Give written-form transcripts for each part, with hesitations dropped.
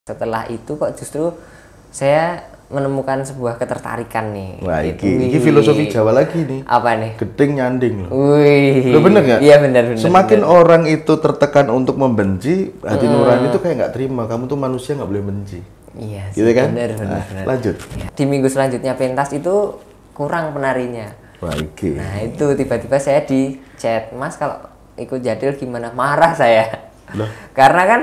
Setelah itu kok justru saya menemukan sebuah ketertarikan nih. Wah, ini filosofi Jawa lagi nih. Apa nih? Geding nyanding loh. Wih. Lo bener nggak? Iya benar. Semakin orang itu tertekan untuk membenci, hati nurani itu kayak nggak terima. Kamu tuh manusia nggak boleh benci. Iya. Gitu kan? Benar. Lanjut. Di minggu selanjutnya pentas itu kurang penarinya. Wah, iki. Nah itu tiba-tiba saya di chat, Mas kalau ikut jadil gimana? Marah saya. Loh? Karena kan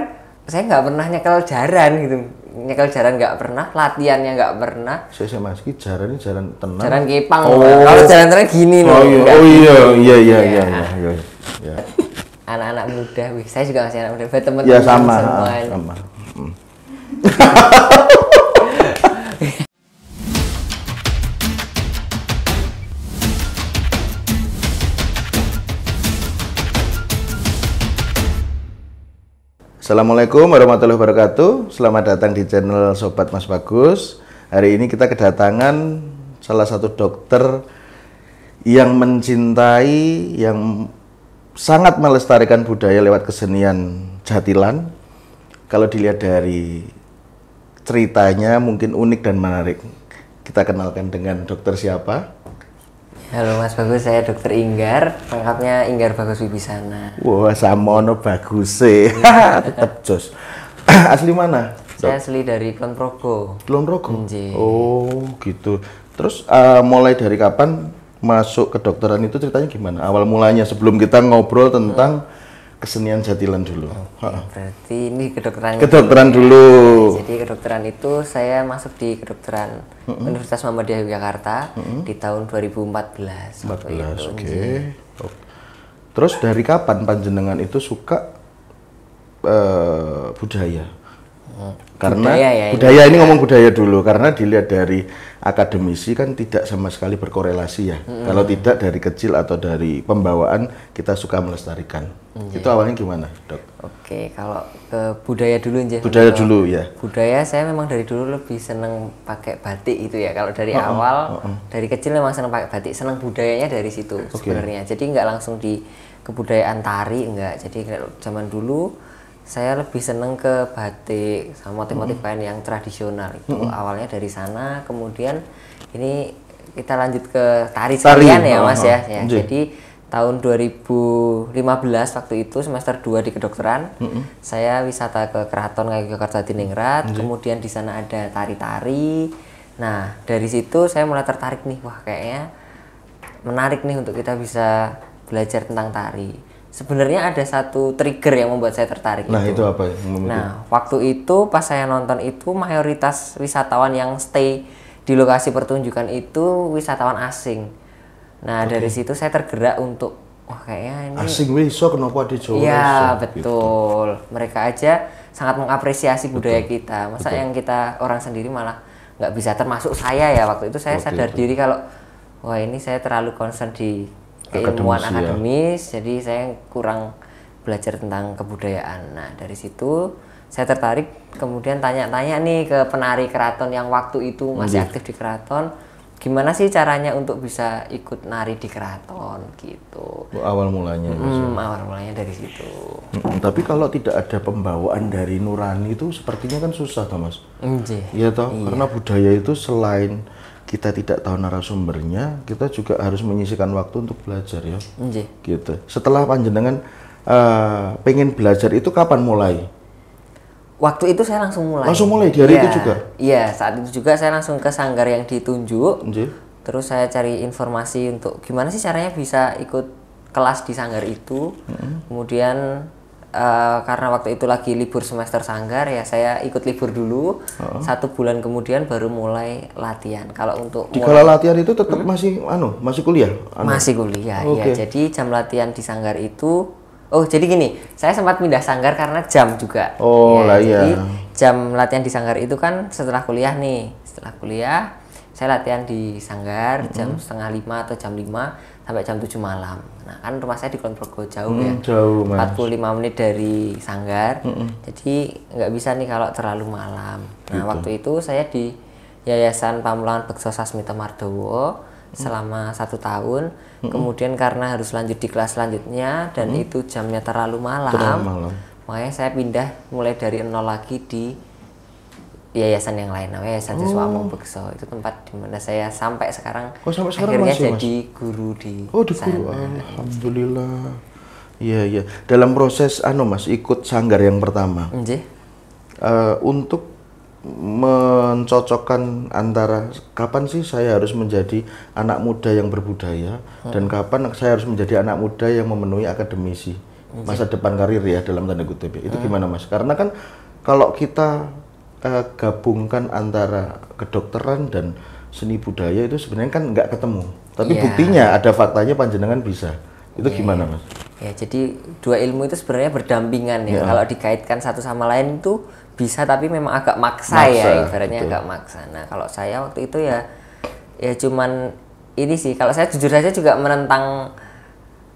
saya nggak pernah nyekel jaran gitu. Nyekel jaran nggak pernah, latihannya nggak pernah. Saya Mas Ki jaran ini jaran tenang. Jaran kepang. Oh. Kalau jaran tenang gini loh. Iya. Anak-anak muda, wih, saya juga masih anak muda. Buat teman-teman Ya sama. Assalamualaikum warahmatullahi wabarakatuh. Selamat datang di channel Sobat Mas Bagus. Hari ini kita kedatangan salah satu dokter yang mencintai, yang sangat melestarikan budaya lewat kesenian jatilan. Kalau dilihat dari ceritanya mungkin unik dan menarik. Kita kenalkan dengan dokter siapa? Halo Mas Bagus, saya Dokter Inggar, lengkapnya Inggar Bagus Wibisana. Wah, samono bagus sih. Tetap jos. Asli mana? Saya asli dari Kulon Progo. Kulon Progo? Nggih. Oh, gitu. Terus mulai dari kapan masuk ke dokteran itu ceritanya gimana? Awal mulanya sebelum kita ngobrol tentang kesenian jatilan dulu. Berarti ini kedokteran dulu. Ya, jadi kedokteran itu saya masuk di kedokteran Universitas Muhammadiyah Yogyakarta di tahun 2014. 14, oke. Terus dari kapan panjenengan itu suka budaya? Karena budaya ini ngomong budaya dulu, karena dilihat dari akademisi kan tidak sama sekali berkorelasi ya. Kalau tidak dari kecil atau dari pembawaan kita suka melestarikan. Itu awalnya gimana, Dok? Oke, kalau ke budaya dulu aja. Budaya dulu ya. Budaya saya memang dari dulu lebih seneng pakai batik itu ya. Kalau dari awal, dari kecil memang seneng pakai batik, seneng budayanya dari situ sebenarnya. Jadi nggak langsung di kebudayaan tari, enggak. Jadi zaman dulu saya lebih seneng ke batik sama motif-motif kain yang tradisional itu. Awalnya dari sana, kemudian ini kita lanjut ke tari sekalian ya Mas ya. Jadi tahun 2015 waktu itu semester 2 di kedokteran, saya wisata ke Keraton Ngayogyakarta Diningrat, kemudian di sana ada tari-tari. Nah, dari situ saya mulai tertarik nih, wah kayaknya menarik nih untuk kita bisa belajar tentang tari. Sebenarnya ada satu trigger yang membuat saya tertarik. Nah, itu apa? Nah, waktu itu pas saya nonton itu mayoritas wisatawan yang stay di lokasi pertunjukan itu wisatawan asing. Nah, dari situ saya tergerak untuk wah kayaknya ini asing iso kenapa di Jawa? Iya, betul. Gitu. Mereka aja sangat mengapresiasi budaya kita. Masa yang kita orang sendiri malah nggak bisa, termasuk saya ya waktu itu saya sadar diri kalau wah ini saya terlalu concern di keilmuan akademis, jadi saya kurang belajar tentang kebudayaan. Nah, dari situ saya tertarik, kemudian tanya-tanya nih ke penari keraton yang waktu itu masih aktif di keraton, gimana sih caranya untuk bisa ikut nari di keraton gitu. Awal mulanya. Awal mulanya dari situ. Tapi kalau tidak ada pembawaan dari nurani itu sepertinya kan susah, Mas. Iya toh, karena budaya itu selain kita tidak tahu narasumbernya, kita juga harus menyisihkan waktu untuk belajar ya. Gitu. Setelah panjenengan pengen belajar itu kapan mulai? Waktu itu saya langsung mulai. Langsung mulai di hari itu juga? Iya, saat itu juga saya langsung ke sanggar yang ditunjuk. Terus saya cari informasi untuk gimana sih caranya bisa ikut kelas di sanggar itu. Kemudian karena waktu itu lagi libur semester sanggar ya saya ikut libur dulu. 1 bulan kemudian baru mulai latihan. Kalau untuk kalau latihan itu tetap masih kuliah? Masih kuliah, ya. Jadi jam latihan di sanggar itu jadi gini, saya sempat pindah sanggar karena jam juga. Jadi jam latihan di sanggar itu kan setelah kuliah nih. Setelah kuliah saya latihan di sanggar jam setengah 5 atau jam 5 sampai jam 7 malam. Nah, kan rumah saya di Kulon Progo jauh ya. Jauh, Mas. 45 menit dari sanggar. Jadi nggak bisa nih kalau terlalu malam. Nah, waktu itu saya di Yayasan Pamulangan Bekso Sasmita Mardowo selama 1 tahun. Kemudian karena harus lanjut di kelas selanjutnya dan itu jamnya terlalu malam, makanya saya pindah mulai dari nol lagi di yayasan yang lain, namanya Yayasan Siswa Amung Bekso. Itu tempat di mana saya sampai sekarang, sampai sekarang akhirnya masih, jadi guru di di sana. guru. Alhamdulillah. Iya. Dalam proses Mas ikut sanggar yang pertama. Untuk mencocokkan antara kapan sih saya harus menjadi anak muda yang berbudaya dan kapan saya harus menjadi anak muda yang memenuhi akademisi masa depan karir ya dalam tanda kutip. Itu gimana Mas? Karena kan kalau kita gabungkan antara kedokteran dan seni budaya itu sebenarnya kan nggak ketemu. Tapi buktinya ada faktanya panjenengan bisa. Itu gimana Mas? Ya, jadi dua ilmu itu sebenarnya berdampingan ya. Kalau dikaitkan satu sama lain itu bisa, tapi memang agak maksa ya, ibaratnya agak maksa. Nah, kalau saya waktu itu ya cuman ini sih, kalau saya jujur saja juga menentang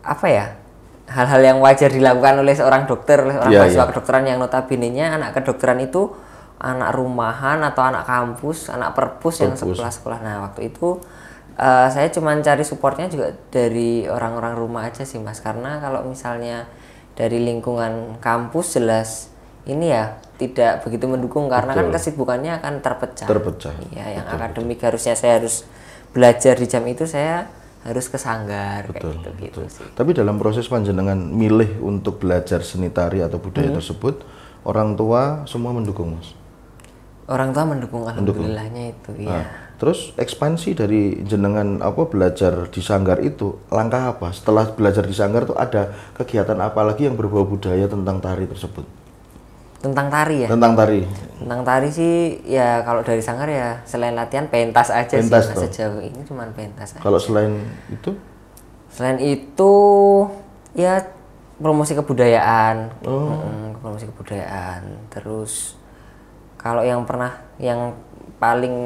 apa ya, hal-hal yang wajar dilakukan oleh seorang dokter, oleh orang mahasiswa kedokteran yang notabene-nya anak kedokteran itu anak rumahan atau anak kampus, anak perpus yang sekolah-sekolah. Nah, waktu itu saya cuma cari supportnya juga dari orang-orang rumah aja sih Mas, karena kalau misalnya dari lingkungan kampus jelas ini ya tidak begitu mendukung karena kan kesibukannya akan terpecah. Iya, yang akademik harusnya saya harus belajar di jam itu, saya harus ke sanggar kayak gitu sih. Tapi dalam proses panjenengan milih untuk belajar seni tari atau budaya tersebut, orang tua semua mendukung Mas? Orang tua mendukung, alhamdulillahnya itu ya. Terus ekspansi dari jenengan belajar di sanggar itu, langkah apa? Setelah belajar di sanggar tuh ada kegiatan apa lagi yang berbau budaya tentang tari tersebut? Tentang tari ya? Tentang tari. Tentang tari sih ya kalau dari sanggar ya selain latihan pentas aja sih Mas, sejauh ini cuman pentas aja. Kalau selain itu? Selain itu ya promosi kebudayaan. Promosi kebudayaan. Terus kalau yang paling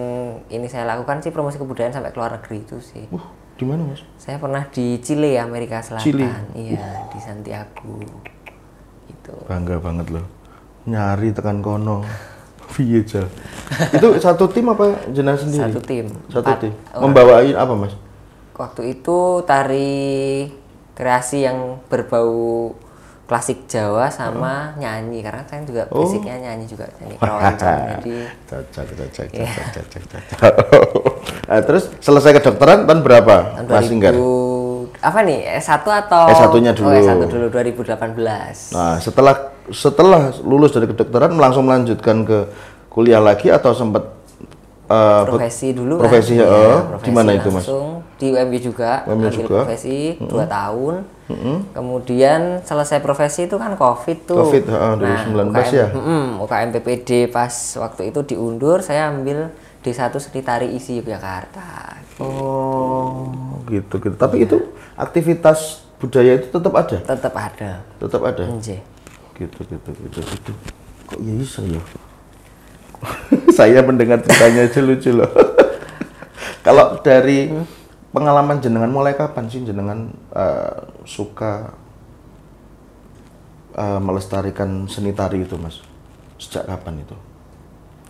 ini saya lakukan sih promosi kebudayaan sampai ke luar negeri itu sih. Di mana Mas? Saya pernah di Chile, Amerika Selatan. Chile? Iya, di Santiago. Gitu. Bangga banget loh. Nyari tekan kono. Piye Jal? Itu satu tim apa jenengan sendiri? Satu tim. Tim. Membawain apa Mas? Waktu itu tari kreasi yang berbau klasik Jawa sama nyanyi, karena saya juga basicnya nyanyi juga, nyanyi keroncong. Jadi cocok. Nah, terus selesai kedokteran tahun berapa? Tahun 2000 apa nih? S1 atau S1-nya dulu. S1 dulu 2018. Nah, setelah lulus dari kedokteran langsung melanjutkan ke kuliah lagi atau sempat profesi dulu profesi kan? profesi di mana itu Mas? Di UMB juga, ambil profesi 2 tahun. Kemudian selesai profesi itu kan COVID tuh. 2019 ya. UKM PPD pas waktu itu diundur, saya ambil D1 Seni Tari Isi Yogyakarta. Gitu. Tapi itu aktivitas budaya itu tetap ada? Tetap ada. Tetap ada. Gitu. Kok ya bisa ya? Saya mendengar ceritanya aja lucu loh. Kalau dari pengalaman jenengan, mulai kapan sih jenengan suka melestarikan seni tari itu Mas? Sejak kapan itu?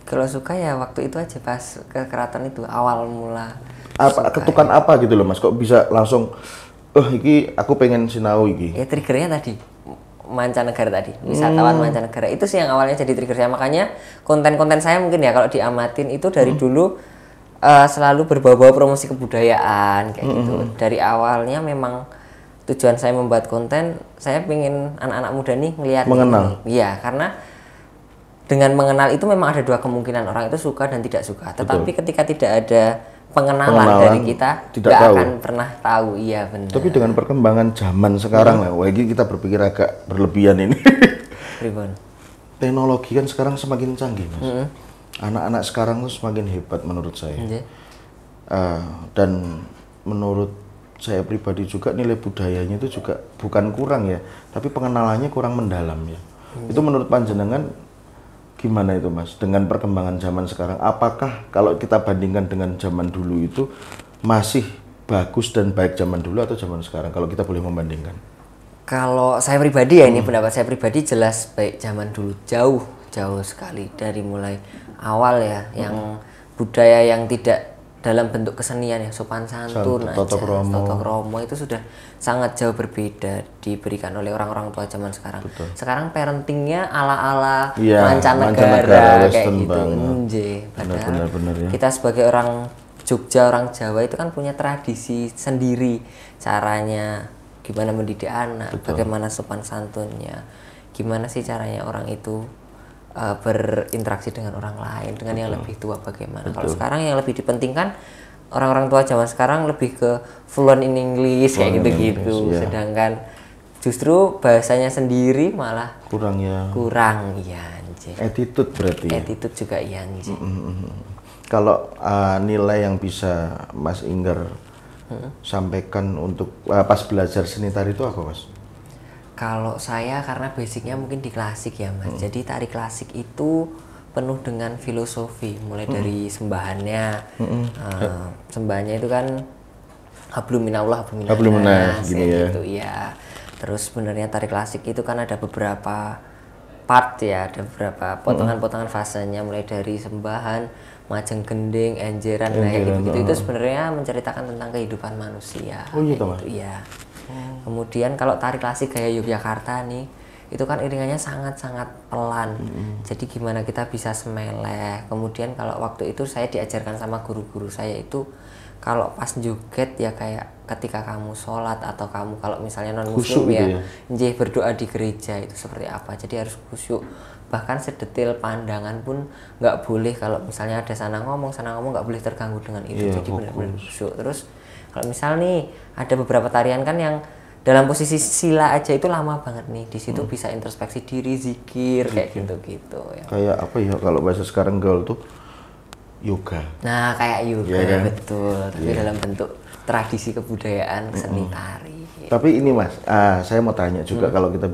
Kalau suka ya waktu itu aja pas ke keraton itu awal mula. Ketukan apa gitu loh Mas? Kok bisa langsung iki aku pengen sinau iki? Ya triggernya tadi mancanegara tadi, wisatawan mancanegara itu sih yang awalnya jadi trigger saya. Makanya konten-konten saya mungkin ya kalau diamatin itu dari dulu selalu berbau-bau promosi kebudayaan kayak gitu. Dari awalnya memang tujuan saya membuat konten, saya pengen anak-anak muda nih ngelihat mengenal. Iya, karena dengan mengenal itu memang ada 2 kemungkinan, orang itu suka dan tidak suka. Tetapi ketika tidak ada pengenalan dari kita, tidak akan pernah tahu. Iya benar. Tapi dengan perkembangan zaman sekarang lah, wah ini kita berpikir agak berlebihan ini. Teknologi kan sekarang semakin canggih Mas. Anak-anak sekarang tuh semakin hebat menurut saya. Dan menurut saya pribadi juga nilai budayanya itu juga bukan kurang ya, tapi pengenalannya kurang mendalam ya. Itu menurut panjenengan gimana itu Mas, dengan perkembangan zaman sekarang? Apakah kalau kita bandingkan dengan zaman dulu itu masih bagus dan baik zaman dulu atau zaman sekarang, kalau kita boleh membandingkan? Kalau saya pribadi ya, ini pendapat saya pribadi, jelas baik zaman dulu, jauh sekali. Dari mulai awal ya, yang budaya yang tidak dalam bentuk kesenian ya, sopan santun aja, tata kromo itu sudah sangat jauh berbeda diberikan oleh orang-orang tua zaman sekarang. Betul. Sekarang parentingnya ala-ala Iya, mancanegara kayak western gitu. banget. Padahal Benar, ya. kita sebagai orang Jogja, orang Jawa itu kan punya tradisi sendiri, caranya gimana mendidik anak, bagaimana sopan santunnya, gimana sih caranya orang itu berinteraksi dengan orang lain, dengan yang lebih tua bagaimana. Kalau sekarang yang lebih dipentingkan orang-orang tua zaman sekarang lebih ke fluent in English kayak gitu-gitu, sedangkan justru bahasanya sendiri malah kurang ya anjir. Attitude berarti. Attitude juga ya anjir. Kalau nilai yang bisa Mas Inggar sampaikan untuk pas belajar seni tari itu apa, Mas? Kalau saya karena basicnya mungkin di klasik ya Mas, jadi tari klasik itu penuh dengan filosofi, mulai dari sembahannya, sembahannya itu kan hablum minallah, hablum minannas, gitu ya. Terus sebenarnya tari klasik itu kan ada beberapa part ya, ada beberapa potongan-potongan fasenya, mulai dari sembahan, majeng gending, enjeran, nah gitu-gitu itu sebenarnya menceritakan tentang kehidupan manusia. Oh iya, Mas. Iya. Kemudian kalau tari klasik gaya Yogyakarta nih, itu kan iringannya sangat-sangat pelan. Jadi gimana kita bisa semeleh. Kemudian kalau waktu itu saya diajarkan sama guru-guru saya itu, kalau pas joget ya kayak ketika kamu sholat atau kamu kalau misalnya non muslim ya, berdoa di gereja itu seperti apa. Jadi harus khusyuk. Bahkan sedetil pandangan pun nggak boleh, kalau misalnya ada sana ngomong nggak boleh terganggu dengan itu. Jadi benar-benar khusyuk. Terus kalau misal nih ada beberapa tarian kan yang dalam posisi sila aja itu lama banget nih, di situ bisa introspeksi diri, zikir kayak gitu-gitu ya. Kayak apa ya kalau bahasa sekarang gaul tuh yoga. Nah kayak yoga kan? Betul, tapi dalam bentuk tradisi kebudayaan seni tari. Tapi ini Mas, saya mau tanya juga, kalau kita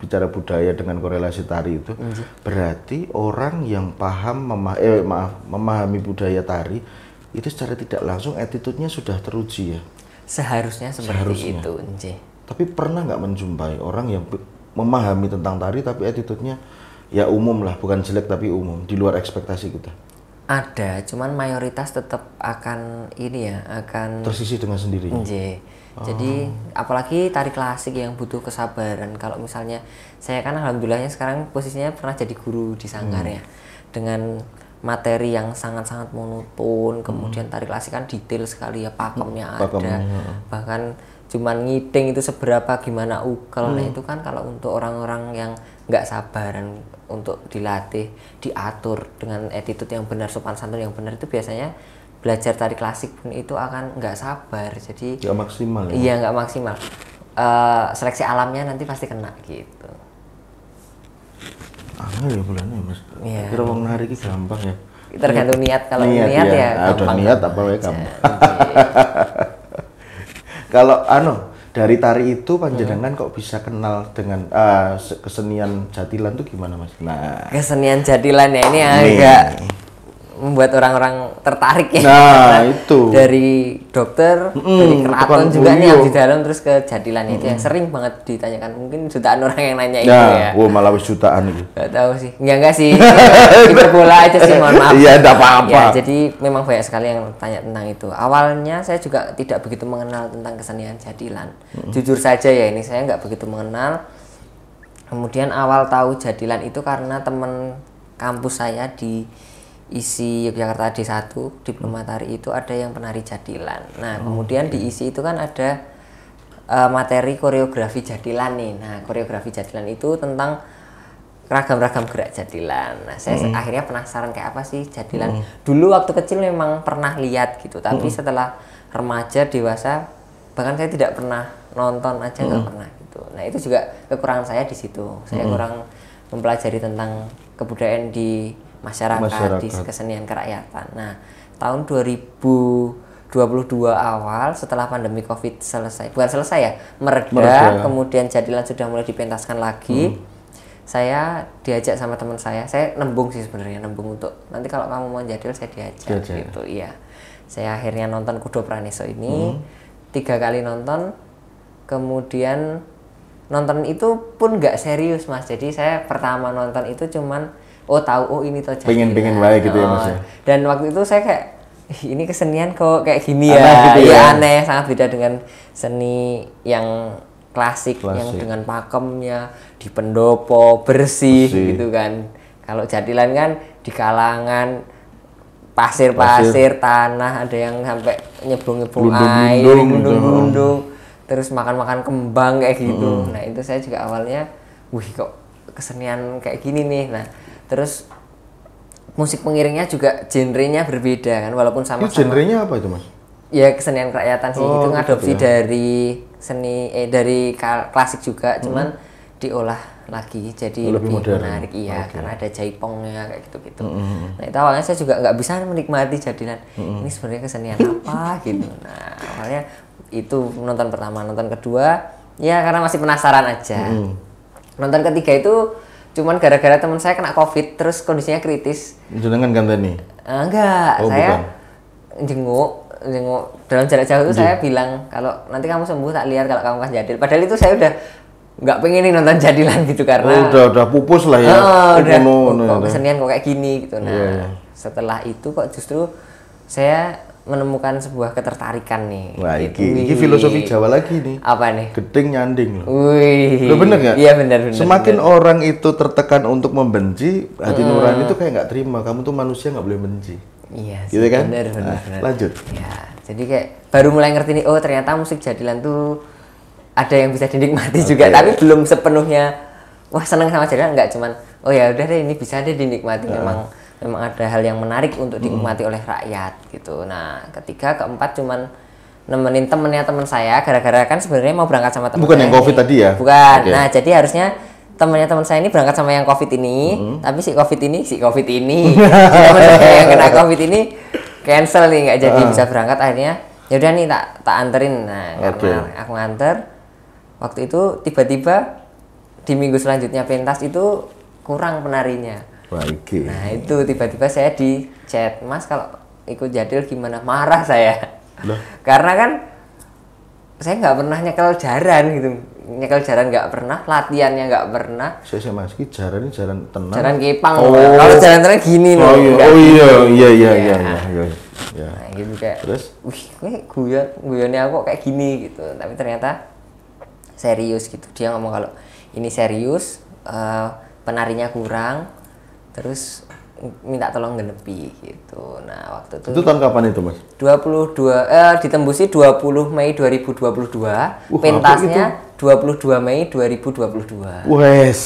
bicara budaya dengan korelasi tari itu, berarti orang yang paham memahami budaya tari itu secara tidak langsung attitude-nya sudah teruji ya? Seharusnya seperti itu, Nje. Tapi pernah nggak menjumpai orang yang memahami tentang tari tapi attitude-nya ya umum lah, bukan jelek tapi umum, di luar ekspektasi kita? Ada, cuman mayoritas tetap akan akan tersisih dengan sendirinya. Nje. Jadi apalagi tari klasik yang butuh kesabaran. Kalau misalnya saya kan alhamdulillahnya sekarang posisinya pernah jadi guru di Sanggar ya, dengan materi yang sangat-sangat monoton, kemudian tari klasik kan detail sekali ya, pakemnya ada, bahkan cuman ngiting itu seberapa, gimana ukel, nah itu kan kalau untuk orang-orang yang nggak sabaran untuk dilatih, diatur dengan attitude yang benar, sopan santun yang benar, itu biasanya belajar tari klasik pun itu akan nggak sabar, jadi nggak maksimal ya? Iya nggak maksimal, seleksi alamnya nanti pasti kena gitu. Angel ya bulannya Mas. Iya. Kira wong nari iki gampang ya. Tergantung niat, kalau niat ya gampang. Niat apa wae gampang. Kalau dari tari itu panjenengan kok bisa kenal dengan kesenian jatilan tuh gimana Mas? Nah, kesenian jatilan ya ini agak membuat orang-orang tertarik ya. Nah, itu. Dari dokter, dari keraton juga nih yang di dalam, terus ke jatilan itu yang sering banget ditanyakan. Mungkin jutaan orang yang nanya itu ya. Wah, malah wis jutaan itu. Gak tahu sih. Enggak sih. Hiperbola aja sih, mohon maaf. Iya, enggak apa-apa. Ya, jadi memang banyak sekali yang tanya tentang itu. Awalnya saya juga tidak begitu mengenal tentang kesenian jatilan. Jujur saja ya, ini saya nggak begitu mengenal. Kemudian awal tahu jatilan itu karena teman kampus saya di isi Yogyakarta D1 diploma tari itu ada yang penari jatilan. Nah, kemudian di isi itu kan ada materi koreografi jatilan nih. Nah, koreografi jatilan itu tentang ragam-ragam gerak jatilan. Nah, saya akhirnya penasaran kayak apa sih jatilan. Dulu waktu kecil memang pernah lihat gitu, tapi setelah remaja, dewasa, bahkan saya tidak pernah nonton aja, nggak pernah gitu. Nah, itu juga kekurangan saya di situ. Saya kurang mempelajari tentang kebudayaan di masyarakat, di kesenian kerakyatan. Nah, tahun 2022 awal setelah pandemi Covid selesai, bukan selesai ya, mereda, kemudian jatilan sudah mulai dipentaskan lagi. Saya diajak sama teman saya nembung sih sebenarnya, nembung untuk nanti kalau kamu mau jadil saya diajak gitu. Iya. Saya akhirnya nonton Kudo Praneso ini 3 kali nonton, kemudian nonton itu pun nggak serius Mas. Jadi saya pertama nonton itu cuman tahu ini toh jadilan. Pengen baik gitu ya Mas ya. Dan waktu itu saya kayak ini kesenian kok kayak gini aneh ya, gitu ya ya. aneh, sangat beda dengan seni yang klasik. Yang dengan pakemnya di pendopo bersih gitu kan. Kalau jadilan kan di kalangan pasir-pasir, tanah, ada yang sampai nyebung-nyebung air, glundung-glundung, terus makan-makan kembang kayak gitu. Nah itu saya juga awalnya, wih kok kesenian kayak gini nih. Nah terus musik pengiringnya juga genrenya berbeda kan, walaupun sama-sama. Itu genrenya apa itu Mas? Ya kesenian kerakyatan sih, itu ngadopsi gitu ya. dari seni dari klasik juga, cuman diolah lagi jadi lebih menarik, iya, karena ada jaipongnya kayak gitu-gitu. Nah itu awalnya saya juga nggak bisa menikmati jadilan, ini sebenarnya kesenian apa gitu. Nah awalnya itu nonton pertama, nonton kedua ya karena masih penasaran aja. Nonton ketiga itu cuman gara-gara teman saya kena COVID terus kondisinya kritis. Jenengan ganteni? Enggak, saya jenguk dalam jarak jauh itu saya bilang kalau nanti kamu sembuh tak lihat kalau kamu pas jadil. Padahal itu saya udah nggak pengen nih nonton jadilan gitu karena udah pupus lah ya. Kok kesenian kok kayak gini gitu. Nah setelah itu kok justru saya menemukan sebuah ketertarikan nih. Wah, ini filosofi Jawa lagi nih. Apa nih? Gedeng nyanding loh. Wih. Lo bener nggak? Iya benar. Semakin orang itu tertekan untuk membenci, hati nurani itu kayak nggak terima. Kamu tuh manusia nggak boleh benci. Iya. Gitu kan? Benar. Lanjut. Ya, jadi kayak baru mulai ngerti nih. Oh ternyata musik jadilan tuh ada yang bisa dinikmati juga. Tapi belum sepenuhnya. Wah seneng sama jadilan nggak cuman. Oh ya udah deh ini bisa deh dinikmati. Memang ada hal yang menarik untuk dinikmati oleh rakyat gitu. Nah, ketiga, keempat cuman nemenin temennya teman saya gara-gara kan sebenarnya mau berangkat sama teman. Bukan yang COVID tadi ya? Bukan. Nah, jadi harusnya temennya teman saya ini berangkat sama yang COVID ini, tapi si COVID ini si teman saya yang kena COVID ini cancel nih, nggak jadi bisa berangkat. Akhirnya ya udah nih tak anterin. Nah, karena aku nganter waktu itu tiba-tiba di minggu selanjutnya pentas itu kurang penarinya. Baik. Nah itu tiba-tiba saya di chat, Mas kalau ikut jadil gimana? Marah saya. Loh? Karena kan saya nggak pernah nyekel jaran gitu, nggak pernah, latihannya nggak pernah. Saya Mas, ini jaran tenang. Jaran kepang, kalau jaran tenang gini loh. Iya. Nah gitu kayak, terus, wih guyonnya aku kayak gini gitu. Tapi ternyata serius gitu. Dia ngomong kalau ini serius, penarinya kurang. Terus minta tolong genepi gitu. Nah, waktu itu tahun kapan itu, Mas? 22 ditembusi 20 Mei 2022. Pentasnya 22 Mei 2022. Wes.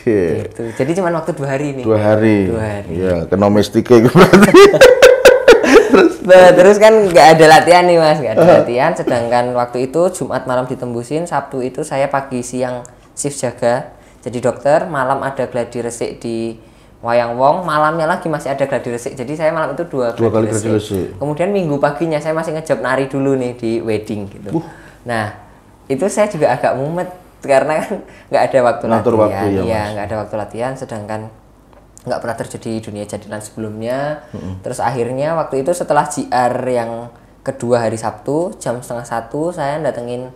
Gitu. Jadi cuma waktu 2 hari nih. 2 hari. Iya, kena domestiknya berarti. Terus kan nggak ada latihan nih Mas, nggak ada latihan. Sedangkan waktu itu Jumat malam ditembusin, Sabtu itu saya pagi siang shift jaga. Jadi dokter, malam ada gladi resik di Wayang Wong, malamnya lagi masih ada gladi resik. Jadi saya malam itu dua kali gladi resik. Kemudian minggu paginya saya masih ngejob nari dulu nih di wedding gitu. Nah, itu saya juga agak mumet karena kan nggak ada waktu latihan. Iya, nggak ada waktu latihan. Sedangkan nggak pernah terjadi di dunia jadilan sebelumnya. Terus akhirnya waktu itu setelah JR yang kedua hari Sabtu jam 12:30 saya datengin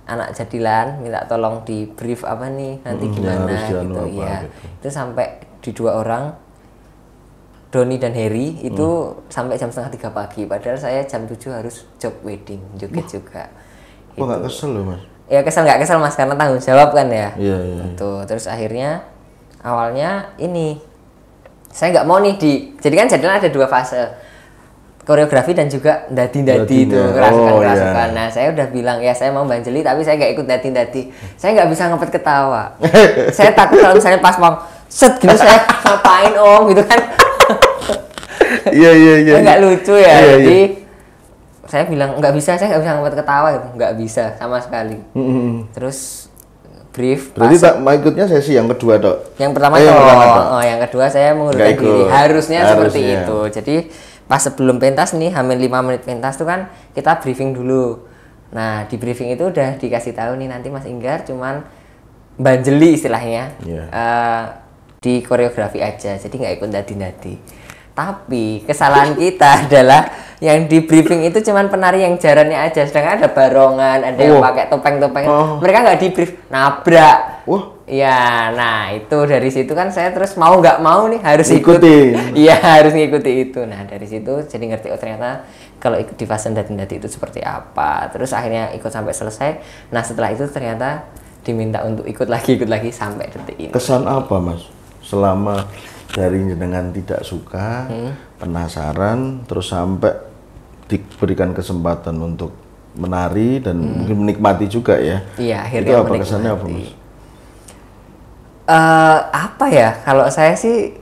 anak jadilan minta tolong di brief apa nih nanti gimana gitu ya. Itu sampai di 2 orang Doni dan Heri itu sampai jam 2:30 pagi, padahal saya jam 7 harus job wedding joget juga. Kok nggak kesel loh Mas? Ya nggak kesel Mas karena tanggung jawab kan ya. Iya. Gitu. Terus akhirnya awalnya ini saya nggak mau nih jadi kan jadilan ada 2 fase, koreografi dan juga dadi itu kerasukan. Nah saya udah bilang ya saya mau banjeli tapi saya nggak ikut dadi. Saya nggak bisa ngepet ketawa. Saya takut kalau misalnya pas mau set gitu saya ngapain om gitu kan. Iya. Nggak lucu ya. Jadi saya bilang saya nggak bisa ngepet ketawa gitu, nggak bisa sama sekali. Terus brief. Berarti tak mau ikutnya sesi yang kedua dok? Yang pertama yang kedua saya mengundurkan diri. Harusnya seperti itu. Jadi pas sebelum pentas nih, hampir 5 menit pentas tuh kan kita briefing dulu. Nah di briefing itu udah dikasih tahu nih nanti Mas Inggar cuman banjeli istilahnya di koreografi aja, jadi nggak ikut dadi. Tapi kesalahan kita adalah yang di briefing itu cuman penari yang jarannya aja, sedangkan ada barongan, ada yang pakai topeng-topeng. Mereka nggak di brief, nabrak. Wah. Ya, nah itu dari situ kan saya terus mau nggak mau nih harus Ngikutin. Iya, harus ngikuti itu. Nah dari situ jadi ngerti oh ternyata kalau ikut di fase Dati itu seperti apa. Terus akhirnya ikut sampai selesai. Nah setelah itu ternyata diminta untuk ikut lagi sampai detik ini. Kesan apa Mas selama dari jenengan tidak suka, penasaran, terus sampai diberikan kesempatan untuk menari dan mungkin menikmati juga ya? Iya, akhirnya itu apa menikmati. kesannya apa Mas? Apa ya? Kalau saya sih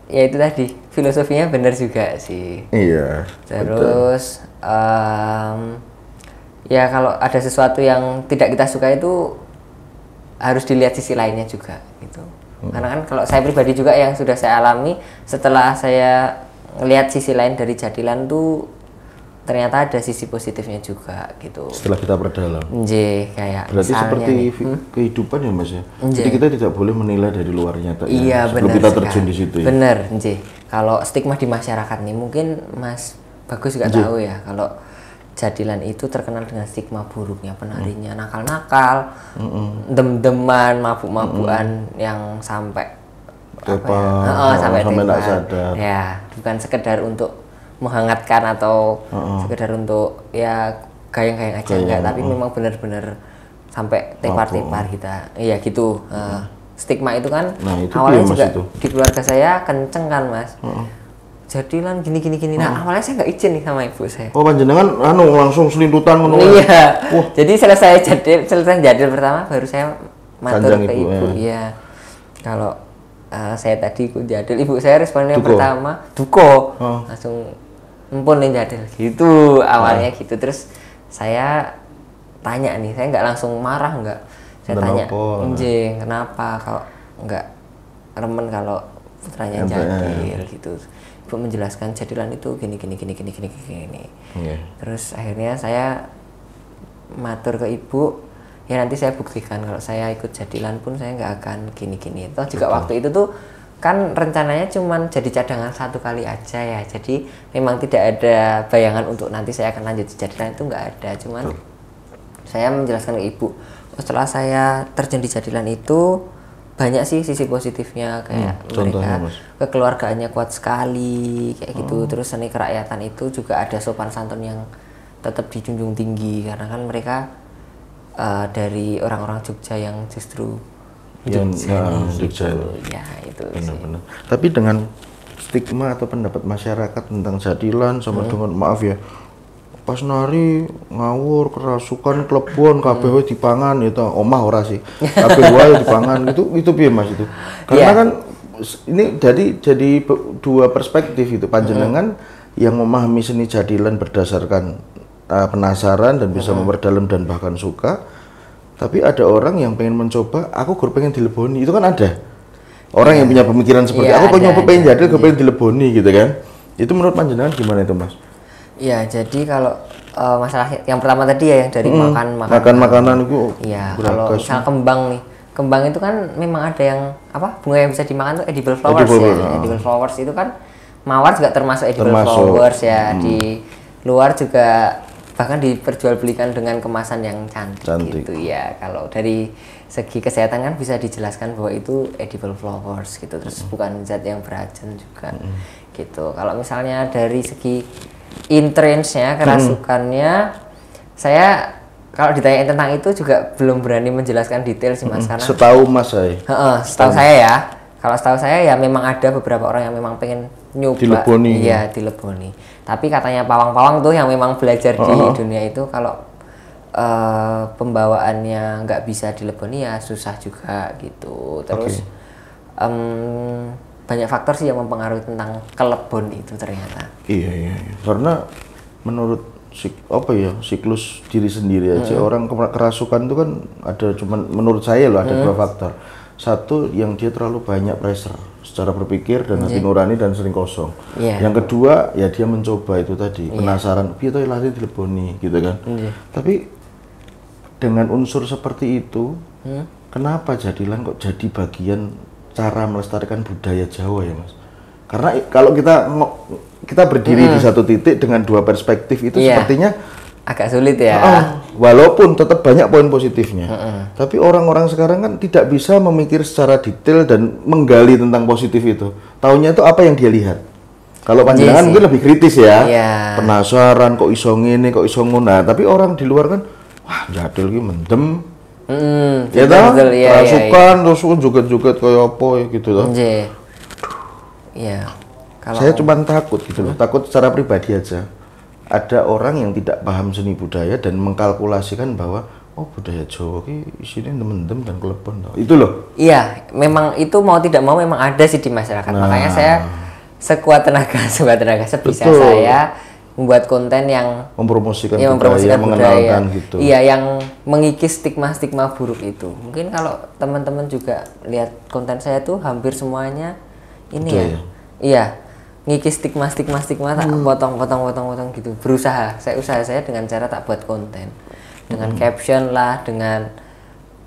ya itu tadi filosofinya benar juga sih. Iya. Terus ya kalau ada sesuatu yang tidak kita suka itu harus dilihat sisi lainnya juga gitu. Karena kan kalau saya pribadi juga yang sudah saya alami setelah saya ngelihat sisi lain dari Jadilan tuh ternyata ada sisi positifnya juga gitu. Setelah kita perdalam. Kayak Berarti misalnya seperti nih, kehidupan ya Mas ya. Jadi kita tidak boleh menilai dari luarnya iya, sebelum kita terjun di situ ya. Bener, kalau stigma di masyarakat nih mungkin Mas Bagus juga tahu ya kalau Jadilan itu terkenal dengan stigma buruknya penarinya nakal-nakal, dem-deman, mabuk-mabukan yang sampai sampai nggak sadar. Ya, bukan sekedar untuk menghangatkan atau sekedar untuk ya gayang-gayang aja enggak, tapi memang benar-benar sampai tepar-tepar kita. Iya gitu. Stigma itu kan itu awalnya Mas, juga itu di keluarga saya kenceng kan Mas. Jadilan gini. Nah awalnya saya nggak izin nih sama ibu saya. Oh panjenengan langsung selintutan Iya. Jadi selesai jadil pertama baru saya matur ke ibu. Iya. Kalau saya tadi ikut jadil, ibu saya responnya pertama duko, langsung empun nih jadil gitu awalnya gitu. Terus saya tanya nih, saya nggak langsung marah nggak, saya tanya kenapa kalau nggak remen kalau putranya jadil gitu. Ibu menjelaskan Jadilan itu gini. Terus akhirnya saya matur ke ibu, ya nanti saya buktikan kalau saya ikut Jadilan pun saya nggak akan gini. Toh juga waktu itu tuh kan rencananya cuman jadi cadangan 1 kali aja ya. Jadi memang tidak ada bayangan untuk nanti saya akan lanjut di Jadilan, itu nggak ada. Cuman saya menjelaskan ke ibu, setelah saya terjun di Jadilan itu banyak sih sisi positifnya, kayak mereka kekeluargaannya kuat sekali kayak gitu. Terus seni kerakyatan itu juga ada sopan santun yang tetap dijunjung tinggi karena kan mereka dari orang-orang Jogja yang justru Jogja ya itu benar-benar. Tapi dengan stigma atau pendapat masyarakat tentang Jadilan sama dengan maaf ya, pas nari ngawur kerasukan klebon kabeh dipangan itu omah ora sih kabeh wae dipangan itu piye Mas itu karena kan ini jadi dua perspektif itu panjenengan yang memahami seni Jadilan berdasarkan penasaran dan bisa memperdalam dan bahkan suka, tapi ada orang yang pengen mencoba, aku gur pengen dileboni, itu kan ada orang yang punya pemikiran seperti aku pengen Jadil gue pengen dileboni gitu kan. Itu menurut panjenengan gimana itu Mas? Ya, jadi kalau masalah yang pertama tadi ya yang dari makanan itu ya kalau misal kembang itu kan memang ada yang bunga yang bisa dimakan tuh edible flowers. Edible flowers itu kan mawar juga termasuk edible flowers ya. Di luar juga bahkan diperjualbelikan dengan kemasan yang cantik gitu ya. Kalau dari segi kesehatan kan bisa dijelaskan bahwa itu edible flowers gitu, terus bukan zat yang beracun juga gitu. Kalau misalnya dari segi intrinsiknya, kerasukannya, saya kalau ditanya tentang itu juga belum berani menjelaskan detail sih Mas, karena setahu Mas saya. Setahu saya ya. Kalau setahu saya ya memang ada beberapa orang yang memang pengen nyoba. Dileboni. Iya, dileboni. Tapi katanya pawang-pawang tuh yang memang belajar di dunia itu kalau pembawaannya nggak bisa dileboni ya susah juga gitu. Terus banyak faktor sih yang mempengaruhi tentang kelebon itu ternyata. Iya. Karena menurut siklus diri sendiri aja orang kerasukan itu kan ada, cuman menurut saya loh ada dua faktor. Satu, yang dia terlalu banyak pressure secara berpikir dan hati nurani dan sering kosong. Yang kedua, ya dia mencoba itu tadi, penasaran, piye to lari dileboni gitu kan. Tapi dengan unsur seperti itu, kenapa Jadilan kok jadi bagian cara melestarikan budaya Jawa ya Mas? Karena kalau kita berdiri di satu titik dengan dua perspektif itu sepertinya agak sulit ya. Walaupun tetap banyak poin positifnya. Tapi orang-orang sekarang kan tidak bisa memikir secara detail dan menggali tentang positif itu. Taunya itu apa yang dia lihat. Kalau panjenengan mungkin lebih kritis ya. Penasaran kok iso ngene, kok iso ngono. Nah, tapi orang di luar kan wah, jadil iki mendem. Ya toh? Rasukan terus joget-joget kayak apa gitu loh. Iya. Saya cuma takut gitu loh. Takut secara pribadi aja. Ada orang yang tidak paham seni budaya dan mengkalkulasikan bahwa oh budaya Jawa ini isinya mendem dan klepon. Itu loh. Iya, memang itu mau tidak mau memang ada sih di masyarakat. Makanya saya sekuat tenaga sebisa saya membuat konten yang mempromosikan budaya, mengenalkan gitu. Iya, yang mengikis stigma-stigma buruk itu. Mungkin kalau teman-teman juga lihat konten saya tuh hampir semuanya ini budaya. Iya, ngikis stigma tak potong gitu. Usaha saya dengan cara tak buat konten. Dengan caption lah, dengan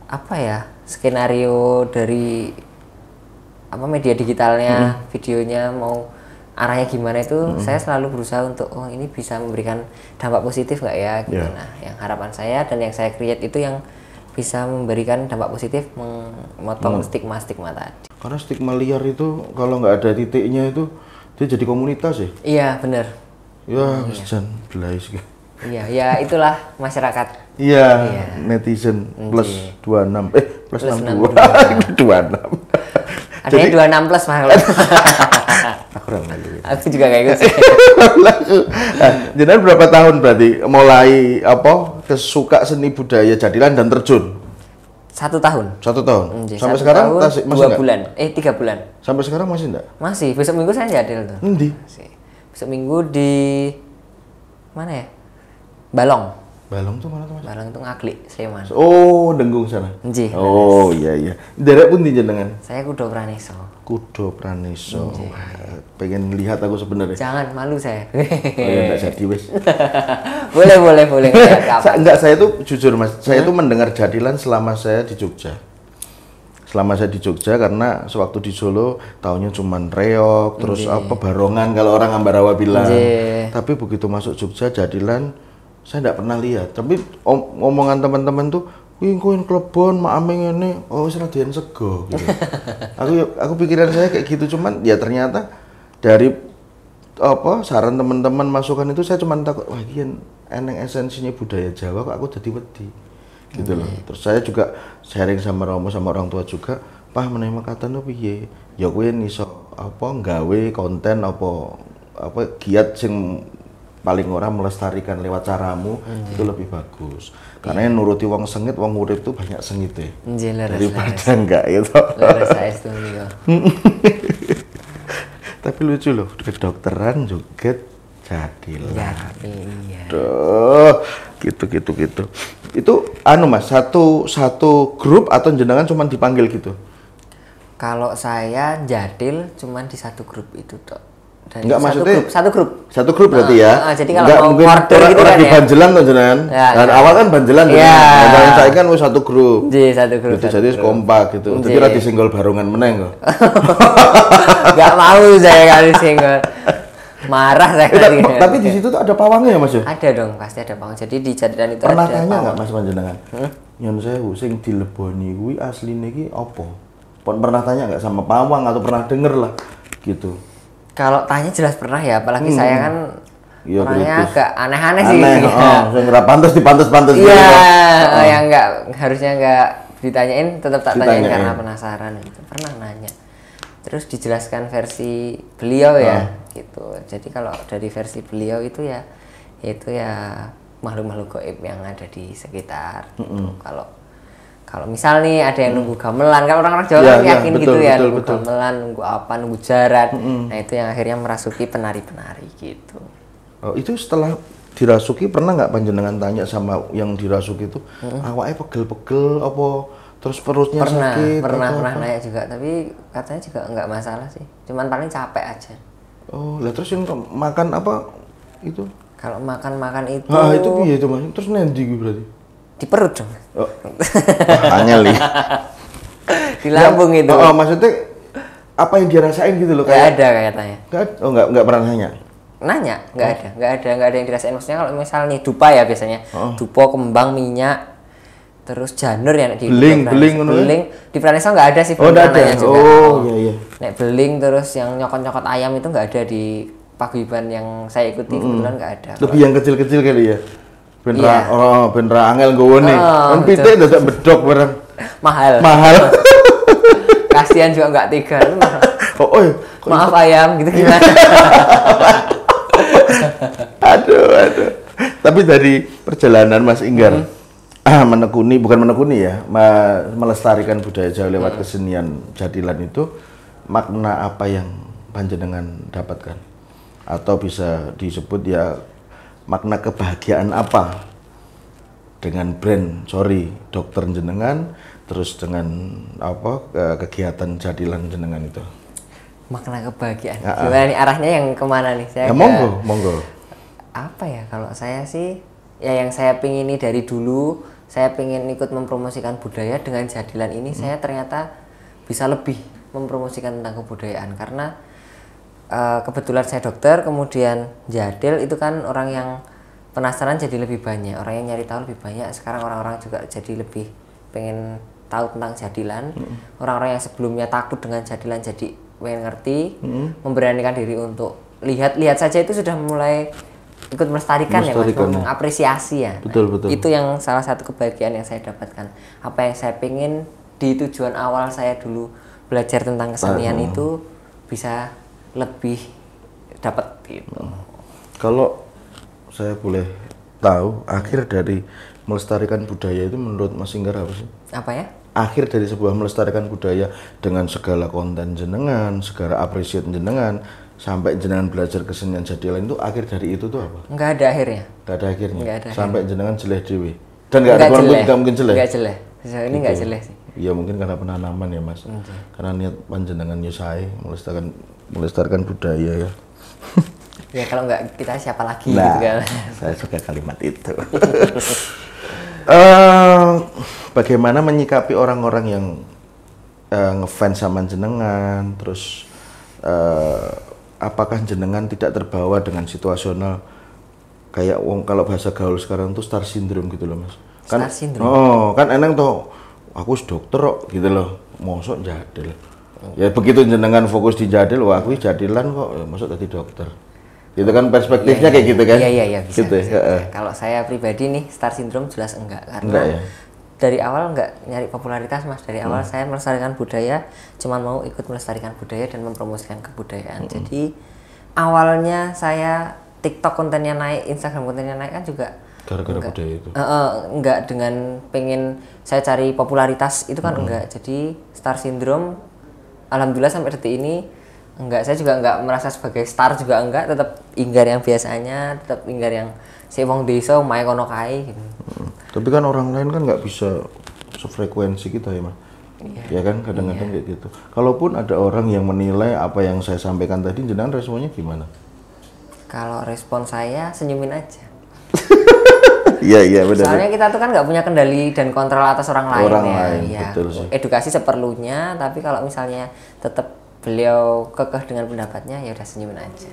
apa ya? Skenario dari apa media digitalnya, videonya mau arahnya gimana itu saya selalu berusaha untuk oh ini bisa memberikan dampak positif nggak ya gitu. Nah, yang harapan saya dan yang saya create itu yang bisa memberikan dampak positif, memotong stigma-stigma tadi. Karena stigma liar itu kalau nggak ada titiknya itu dia jadi komunitas ya? Iya, benar. Ya, jan belais. Iya, ya itulah masyarakat. Iya, netizen plus 26 plus 62. 26. Ada yang 26 plus malah. Aku juga kayak gitu. Jadi berapa tahun berarti mulai kesuka seni budaya jadilan dan terjun? 1 tahun. 1 tahun. Sampai 1 sekarang tahun, masih 2 bulan. 3 bulan. Sampai sekarang masih enggak? Masih. Besok minggu saya jadil tuh. Endi? Besok minggu di mana ya? Balong. Balong tuh mana tuh, Mas? Balong itu Ngaglik, Sleman. Oh, Denggung sana. Nggih. Oh, iya. Derek pun jenengan? Saya Kudo Praneso. Kudo Praneso. Pengen lihat aku sebenarnya. Jangan, malu saya. Oh ya enggak jadi wis. boleh. Enggak, saya tuh jujur Mas, saya tuh mendengar jadilan selama saya di Jogja. Karena sewaktu di Solo tahunya cuman reok, terus barongan kalau orang Ambarawa bilang. Tapi begitu masuk Jogja jadilan saya enggak pernah lihat. Tapi ngomongan teman-teman tuh, "Wih, koin klebon, maame ngene, wis radian sego." Gitu. aku pikiran saya kayak gitu, cuman ya ternyata dari saran teman-teman masukan itu saya cuma takut, wah iki eneng esensinya budaya Jawa kok aku jadi wedi. Gitu loh. Terus saya juga sharing sama Romo sama orang tua juga, "Pah meneh makatan piye?" Ya kowe iso nggawe konten giat sing paling ora melestarikan lewat caramu itu lebih bagus. Karena yang nuruti wong sengit, wong urip tuh banyak sengite. Daripada enggak gitu. Tapi lucu loh, kedokteran juga jadilah. Iya. Duh, gitu. Itu Mas, satu grup atau jenengan cuma dipanggil gitu? Kalau saya jadil cuman di satu grup itu, Dok. Enggak, maksudnya satu grup berarti ya. Jadi kalau enggak, mau mungkin order gitu orang kan di ya. Banjelan tuh jenengan. Dan awal kan Banjelan tuh. Nah, saya kan satu grup. Satu grup. Jadi kompak gitu. Jadi ra disenggol barongan meneng kok. Enggak mau saya kali senggol. Marah saya kali. Tapi di situ tuh ada pawangnya ya, Mas ya? Ada dong, pasti ada pawang. Jadi di jadilan itu pernah ada tanya pawang. enggak Mas panjenengan? Nyon sewu sing dileboni kuwi asline iki apa? Pernah tanya enggak sama pawang atau pernah denger lah gitu? Kalau tanya jelas pernah ya, apalagi saya kan orangnya agak aneh-aneh sih. Sing ora pantes dipantes-pantes gitu. Iya, yang harusnya enggak ditanyain tetap tak tanyain karena penasaran gitu. Pernah nanya. Terus dijelaskan versi beliau ya gitu. Jadi kalau dari versi beliau itu ya makhluk-makhluk gaib yang ada di sekitar gitu. Kalau misal nih ada yang nunggu gamelan, kalau orang-orang Jawa kan yakin betul, gitu ya, nunggu gamelan, nunggu apa, nunggu jaran. Nah itu yang akhirnya merasuki penari-penari gitu. Oh, itu setelah dirasuki pernah nggak panjenengan tanya sama yang dirasuki itu, awalnya pegel-pegel apa terus perutnya sakit? Pernah nanya juga, tapi katanya juga nggak masalah sih, cuman paling capek aja. Oh, lah terus yang makan apa itu? Kalau makan itu. Itu piye itu Mas? Terus nendi gue berarti? Di perut dong. Angel nih. Di lambung itu. Maksudnya apa yang dia rasain gitu loh kayak ada katanya. Enggak pernah nanya. nanya, nggak ada yang dirasain. Maksudnya kalau misalnya dupa ya biasanya, dupa, kembang, minyak, terus janur ya di beling di Pranesa nggak ada sih, ada juga. Iya. Nek beling terus yang nyokot ayam itu nggak ada di paguyuban yang saya ikuti, kebetulan nggak ada. Lebih yang kecil-kecil kali ya. Benra angel nggawane. Kan pitik dadak bedok barang. Mahal. Kasihan juga nggak tega. Maaf ayam gitu gimana? Aduh. Tapi dari perjalanan Mas Inggar bukan menekuni ya, melestarikan budaya Jawa lewat kesenian jadilan itu, makna apa yang panjenengan dapatkan? Atau bisa disebut ya makna kebahagiaan apa dengan brand dokter jenengan, terus dengan kegiatan jadilan jenengan itu? Makna kebahagiaan. Gimana nih arahnya, yang kemana nih? Saya monggo. Apa ya, kalau saya sih ya yang saya pingini dari dulu, saya pengen ikut mempromosikan budaya. Dengan jadilan ini saya ternyata bisa lebih mempromosikan tentang kebudayaan, karena kebetulan saya dokter, kemudian jadil itu kan orang yang penasaran jadi lebih banyak, orang yang nyari tahu lebih banyak. Sekarang orang-orang juga jadi lebih pengen tahu tentang jadilan. Orang-orang yang sebelumnya takut dengan jadilan jadi pengen ngerti, memberanikan diri untuk lihat saja, itu sudah mulai ikut melestarikan ya Mas, mengapresiasi ya. Betul. Itu yang salah satu kebahagiaan yang saya dapatkan. Apa yang saya pengen di tujuan awal saya dulu belajar tentang kesenian itu bisa lebih dapat gitu. Kalau saya boleh tahu, akhir dari melestarikan budaya itu menurut Mas Inggar apa sih? Apa ya? Akhir dari sebuah melestarikan budaya dengan segala konten jenengan, segala apresiat jenengan, sampai jenengan belajar kesenian jadilan itu, akhir dari itu tuh apa? Nggak ada akhirnya. Nggak ada akhirnya. Nggak ada sampai akhirnya. Jenengan jeleh dewi. Dan nggak ada konflik, nggak mungkin jeleh. Nggak jeleh. Ini nggak jeleh sih. Ya mungkin karena penanaman ya Mas. Karena niat panjenengan nyusai melestarikan budaya ya. Ya kalau nggak kita siapa lagi nah, gitu kan. Saya suka kalimat itu. Bagaimana menyikapi orang-orang yang ngefans sama jenengan, terus apakah jenengan tidak terbawa dengan situasional kayak kalau bahasa gaul sekarang tuh star syndrome gitu loh Mas? Kan, star syndrome? Kan eneng tuh, aku dokter kok gitu loh, mosok jadil. Ya begitu jenengan fokus di jadil, wah aku jadilan kok, masuk tadi dokter. Gitu kan perspektifnya kayak gitu kan? Iya bisa. Gitu, bisa. Kalau saya pribadi nih, star syndrome jelas enggak, karena ya? Dari awal enggak nyari popularitas Mas. Dari awal saya melestarikan budaya, cuman mau ikut melestarikan budaya dan mempromosikan kebudayaan. Jadi awalnya saya TikTok kontennya naik, Instagram kontennya naik kan juga gara-gara budaya itu. Enggak dengan pengen saya cari popularitas itu kan enggak. Jadi star syndrome, alhamdulillah sampai detik ini enggak. Saya juga enggak merasa sebagai star juga enggak, tetap Inggar yang biasanya, tetap Inggar yang si wong desa mae kono kae gitu. Tapi kan orang lain kan nggak bisa sefrekuensi kita ya Mas. Ya kan kadang-kadang kayak gitu. Kalaupun ada orang yang menilai apa yang saya sampaikan tadi, jenengan responnya gimana? Kalau respon saya senyumin aja. Iya benar. Soalnya kita tuh kan nggak punya kendali dan kontrol atas orang lain ya. Betul sih. Edukasi seperlunya, tapi kalau misalnya tetap beliau kekeh dengan pendapatnya, ya udah senyumin aja.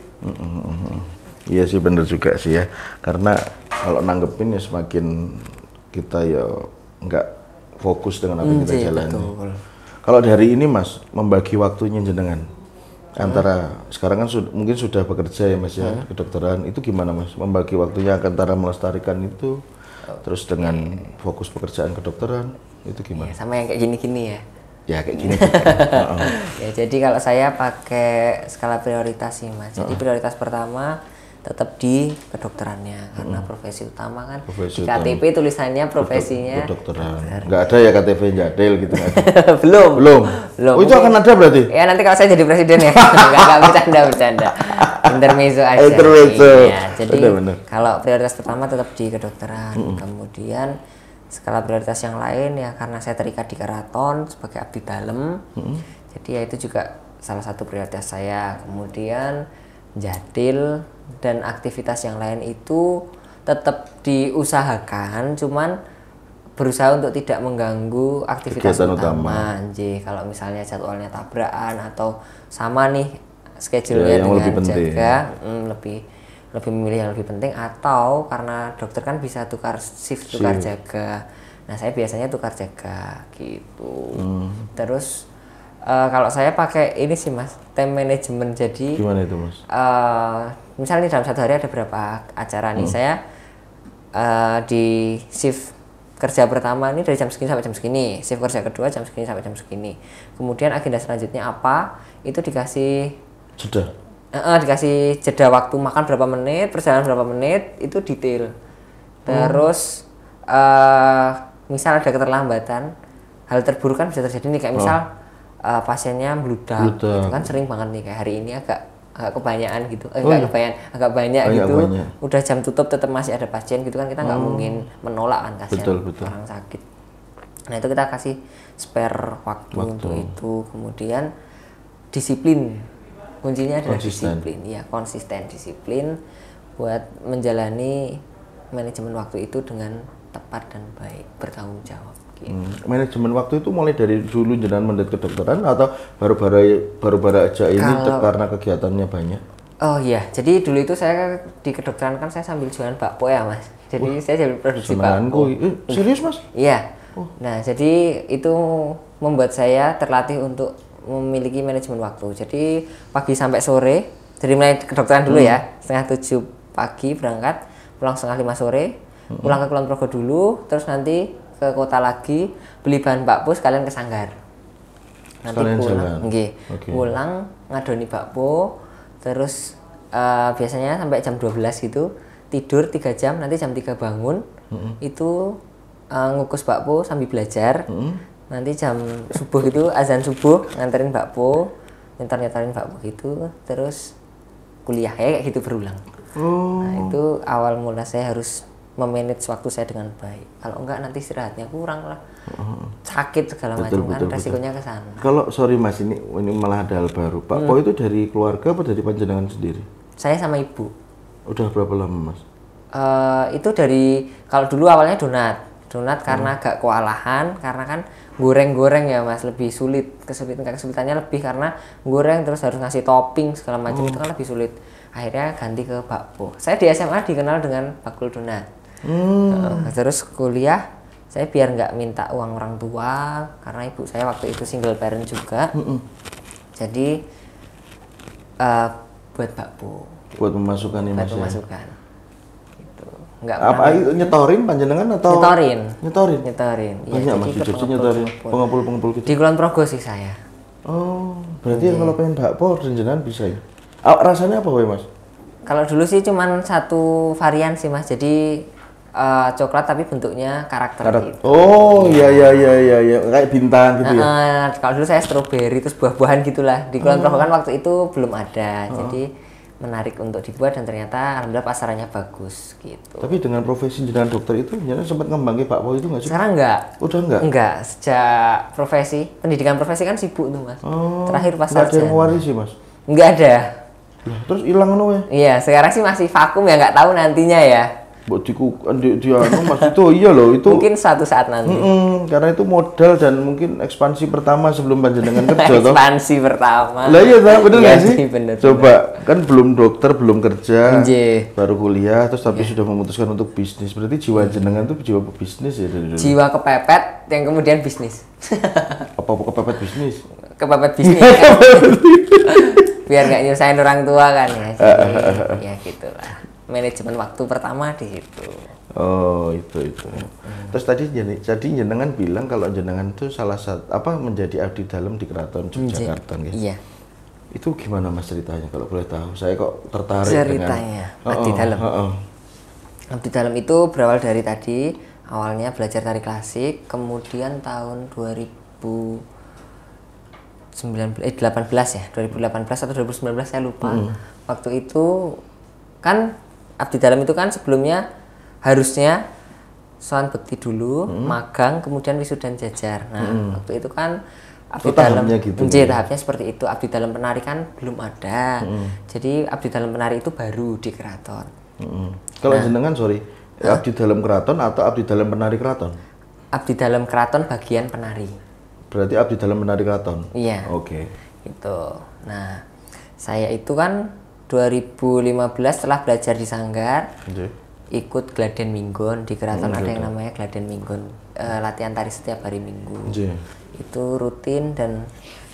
Iya sih benar juga sih ya. Karena kalau nanggepin ya semakin kita ya nggak fokus dengan apa yang kita jalani. Kalau dari ini Mas, membagi waktunya jenengan antara sekarang kan mungkin sudah bekerja ya Mas ya, kedokteran, itu gimana Mas? Membagi waktunya antara melestarikan itu terus dengan fokus pekerjaan kedokteran itu gimana? Ya, sama yang kayak gini-gini ya. Ya kayak gini. Ya jadi kalau saya pakai skala prioritas sih Mas. Jadi prioritas pertama tetap di kedokterannya, karena profesi utama kan profesi di KTP utama. Tulisannya profesinya kedokteran. Nggak ada ya KTP jadil gitu nggak ada. belum. Oh itu akan ada berarti? Ya nanti kalau saya jadi presiden ya. nggak bercanda. Intermezzo aja. Iya, jadi bener. Kalau prioritas pertama tetap di kedokteran, kemudian skala prioritas yang lain ya karena saya terikat di keraton sebagai abdi dalem, jadi ya itu juga salah satu prioritas saya. Kemudian jadil dan aktivitas yang lain itu tetap diusahakan, cuman berusaha untuk tidak mengganggu aktivitas utama. Kalau misalnya jadwalnya tabrakan atau sama nih schedule-nya dengan jaga lebih lebih memilih yang lebih penting, atau karena dokter kan bisa tukar shift, tukar jaga. Nah saya biasanya tukar jaga gitu. Terus kalau saya pakai ini sih Mas, time management. Jadi gimana itu Mas? Misalnya dalam satu hari ada berapa acara nih, saya di shift kerja pertama ini dari jam segini sampai jam segini, shift kerja kedua jam segini sampai jam segini. Kemudian agenda selanjutnya apa? Itu dikasih Sudah. Dikasih jeda waktu makan berapa menit, perjalanan berapa menit, itu detail. Terus misal ada keterlambatan, hal terburuk kan bisa terjadi nih, kayak misal pasiennya meludak. Itu kan sering banget nih, kayak hari ini agak kebanyakan gitu, agak banyak gitu. Udah jam tutup tetap masih ada pasien gitu kan, kita nggak mungkin menolak kan, kasihan orang sakit. Nah itu kita kasih spare waktu untuk itu. Kemudian disiplin, kuncinya adalah disiplin, ya konsisten, disiplin buat menjalani manajemen waktu itu dengan tepat dan baik, bertanggung jawab. Gitu. Manajemen waktu itu mulai dari dulu jenengan mendet kedokteran atau baru-baru aja ini karena kegiatannya banyak? Oh iya, jadi dulu itu saya di kedokteran kan saya sambil jualan bakpo ya Mas. Jadi saya jadi produksi bakpo. Serius Mas? Iya. Nah jadi itu membuat saya terlatih untuk memiliki manajemen waktu. Jadi pagi sampai sore, jadi mulai kedokteran dulu ya, 6:30 pagi berangkat, pulang 4:30 sore, pulang ke Kulon Progo dulu, terus nanti ke kota lagi, beli bahan bakpo sekalian ke Sanggar. Nanti pulang ngadoni bakpo, terus biasanya sampai jam 12 gitu, tidur 3 jam, nanti jam 3 bangun, itu ngukus bakpo sambil belajar. Nanti jam subuh gitu, azan subuh, nganterin bakpo, nyetor-nyetorin bakpo gitu, terus kuliah ya, kayak gitu berulang. Nah itu awal mula saya harus memanage waktu saya dengan baik. Kalau enggak nanti istirahatnya kurang lah, sakit segala macam kan, resikonya ke sana. Kalau sorry Mas, ini malah ada hal baru. Pak Po itu dari keluarga apa dari panjenengan sendiri? Saya sama ibu. Udah berapa lama Mas? Itu dari, kalau dulu awalnya donat karena agak kewalahan, karena kan goreng-goreng ya Mas, lebih sulit, kesulitannya lebih karena goreng terus harus ngasih topping segala macam, itu kan lebih sulit. Akhirnya ganti ke bakpo. Saya di SMA dikenal dengan bakul donat. Terus kuliah saya biar nggak minta uang orang tua, karena ibu saya waktu itu single parent juga. Jadi buat bakpo. Buat pemasukan ini Mas. Buat pemasukan. Gitu. Nggak apa itu nyetorin panjenengan atau? Nyetorin. Banyak Mas jadi nyetorin pengepul gitu. Di Kulon Progo sih saya. Oh, berarti kalau pengen bakpo jenengan bisa ya? Rasanya apa Mas? Kalau dulu sih cuman satu varian sih Mas. Jadi coklat tapi bentuknya karakter gitu. Oh iya kayak bintang gitu ya. Kalau dulu saya stroberi terus buah-buahan gitulah. Di Kulon Progo kan waktu itu belum ada. Jadi menarik untuk dibuat dan ternyata alhamdulillah pasarannya bagus gitu. Tapi dengan profesi jenengan dokter itu jenengan sempat ngembangin bakpo itu nggak sih? Sekarang enggak. Udah enggak? Enggak, sejak pendidikan profesi kan sibuk tuh Mas. Terakhir pas sarjana. Enggak ada yang mewarisi Mas? Enggak ada. Lah, terus hilang ya? Iya, sekarang sih masih vakum ya, nggak tahu nantinya ya. Buat dia Mas itu iya loh itu. Mungkin suatu saat nanti. Karena itu modal dan mungkin ekspansi pertama sebelum panjenengan kerja toh. Ekspansi pertama. Lah iya toh, bener nggak sih? Bener, coba kan belum dokter, belum kerja, Nje. baru kuliah, terus tapi sudah memutuskan untuk bisnis. Berarti jiwa jenengan tuh jiwa bisnis ya dari dulu. Jiwa kepepet yang kemudian bisnis. Apa kepepet bisnis? Kepepet bisnis. Kan? Biar nggak nyusahin orang tua kan ya. Jadi, ya gitulah. Manajemen waktu pertama di situ. Oh itu. Terus tadi jadi jenengan bilang kalau jenengan itu salah satu menjadi abdi dalam di Keraton Yogyakarta ya? Iya. Itu gimana Mas ceritanya kalau boleh tahu? Saya kok tertarik ceritanya abdi dalam. Abdi dalam itu berawal dari tadi, awalnya belajar tari klasik, kemudian tahun 2018 ya, 2018 atau 2019 saya lupa. Waktu itu kan abdi dalam itu kan sebelumnya harusnya soal bekti dulu, magang, kemudian wisuda dan jajar. Nah, waktu itu kan abdi dalam gitu, tahapnya seperti itu. Abdi dalam penari kan belum ada. Jadi abdi dalam penari itu baru di keraton. Kalau jenengan abdi dalam keraton atau abdi dalam penari keraton? Abdi dalam keraton bagian penari. Berarti abdi dalam penari keraton? Iya. Oke. Gitu. Nah, saya itu kan 2015 setelah belajar di Sanggar, Nggih. ikut Gladen Minggon di keraton ada yang namanya Gladen Minggon, latihan tari setiap hari Minggu. Nggih. Itu rutin dan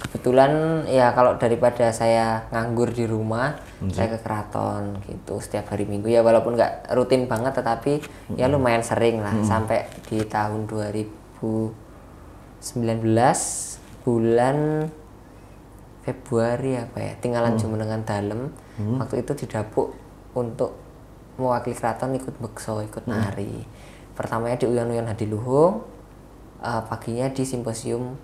kebetulan ya kalau daripada saya nganggur di rumah, saya ke keraton gitu setiap hari Minggu ya walaupun nggak rutin banget tetapi ya lumayan sering lah sampai di tahun 2019 bulan Februari apa ya tinggalan Jumenengan Dalem waktu itu didapuk untuk mewakili keraton ikut bekso ikut nari pertamanya di Uyon-Uyon Hadiluhung paginya di simposium